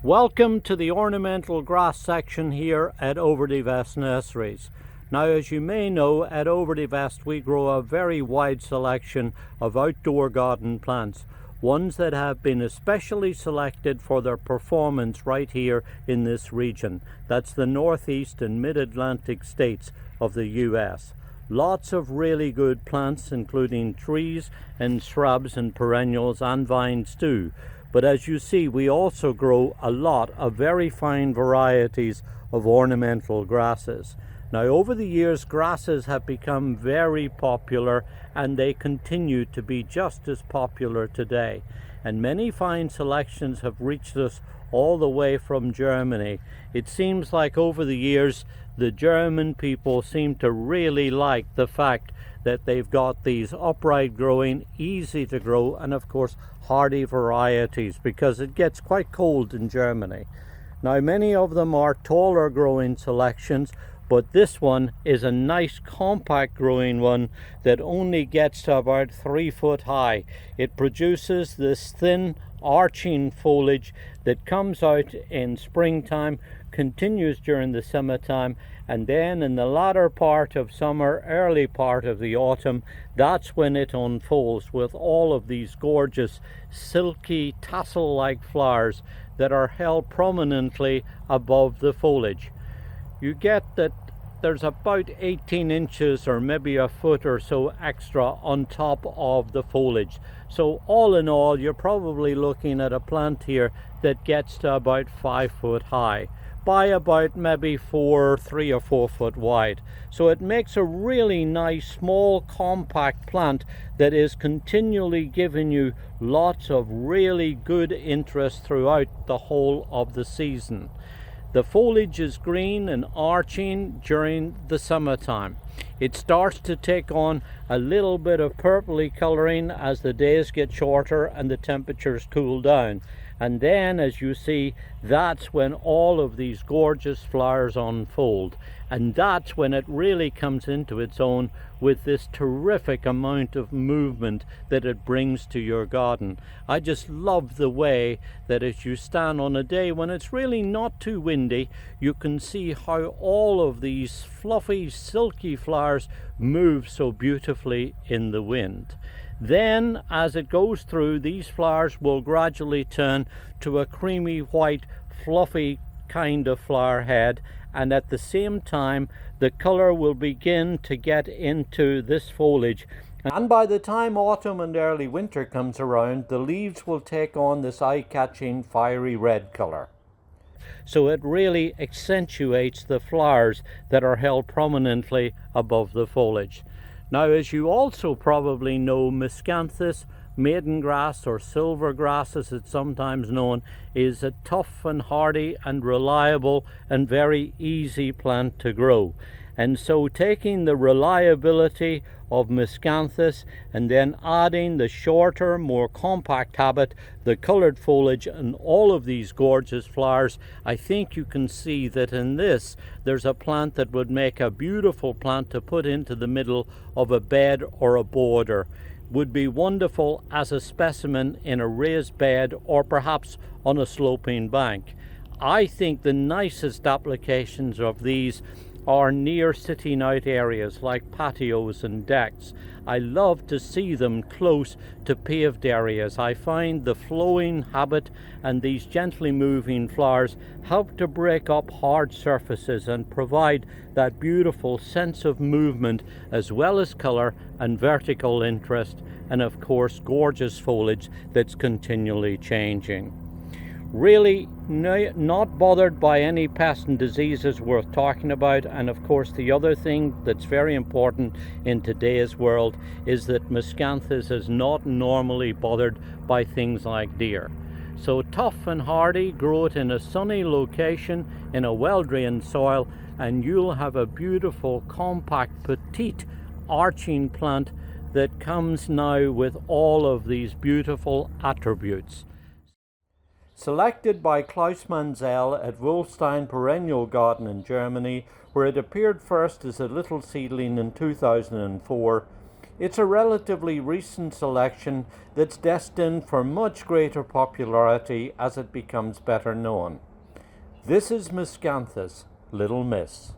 Welcome to the ornamental grass section here at Overdivest Nurseries. Now, as you may know, at Overdivest we grow a very wide selection of outdoor garden plants, ones that have been especially selected for their performance right here in this region. That's the Northeast and Mid-Atlantic states of the US. Lots of really good plants, including trees and shrubs and perennials and vines too. But as you see, we also grow a lot of very fine varieties of ornamental grasses. Now, over the years, grasses have become very popular, and they continue to be just as popular today. And many fine selections have reached us all the way from Germany. It seems like over the years, the German people seem to really like the fact that they've got these upright growing, easy to grow, and of course hardy varieties, because it gets quite cold in Germany. Now, many of them are taller growing selections, but this one is a nice compact growing one that only gets to about 3 foot high. It produces this thin arching foliage that comes out in springtime, continues during the summertime, and then in the latter part of summer, early part of the autumn, that's when it unfolds with all of these gorgeous silky tassel-like flowers that are held prominently above the foliage. You get that there's about 18 inches or maybe a foot or so extra on top of the foliage. So all in all, you're probably looking at a plant here that gets to about 5 foot high by about maybe 3 or 4 foot wide. So it makes a really nice small compact plant that is continually giving you lots of really good interest throughout the whole of the season. The foliage is green and arching during the summertime. It starts to take on a little bit of purpley coloring as the days get shorter and the temperatures cool down. And then, as you see, that's when all of these gorgeous flowers unfold. And that's when it really comes into its own with this terrific amount of movement that it brings to your garden. I just love the way that as you stand on a day when it's really not too windy, you can see how all of these fluffy, silky flowers move so beautifully in the wind. Then, as it goes through, these flowers will gradually turn to a creamy white, fluffy kind of flower head, and at the same time, the color will begin to get into this foliage. And by the time autumn and early winter comes around, the leaves will take on this eye-catching fiery red color. So it really accentuates the flowers that are held prominently above the foliage. Now, as you also probably know, Miscanthus, Maiden Grass, or silver grass as it's sometimes known, is a tough and hardy and reliable and very easy plant to grow. And so taking the reliability of Miscanthus and then adding the shorter, more compact habit, the colored foliage, and all of these gorgeous flowers, I think you can see that in this there's a plant that would make a beautiful plant to put into the middle of a bed or a border. Would be wonderful as a specimen in a raised bed or perhaps on a sloping bank. I think the nicest applications of these are near sitting out areas like patios and decks. I love to see them close to paved areas. I find the flowing habit and these gently moving flowers help to break up hard surfaces and provide that beautiful sense of movement as well as color and vertical interest, and of course gorgeous foliage that's continually changing. Really not bothered by any pests and diseases worth talking about. And of course, the other thing that's very important in today's world is that Miscanthus is not normally bothered by things like deer. So tough and hardy, grow it in a sunny location in a well-drained soil, and you'll have a beautiful, compact, petite, arching plant that comes now with all of these beautiful attributes. Selected by Klaus Manzel at Wolstein Perennial Garden in Germany, where it appeared first as a little seedling in 2004, It's a relatively recent selection that's destined for much greater popularity as it becomes better known. This is Miscanthus Little Miss.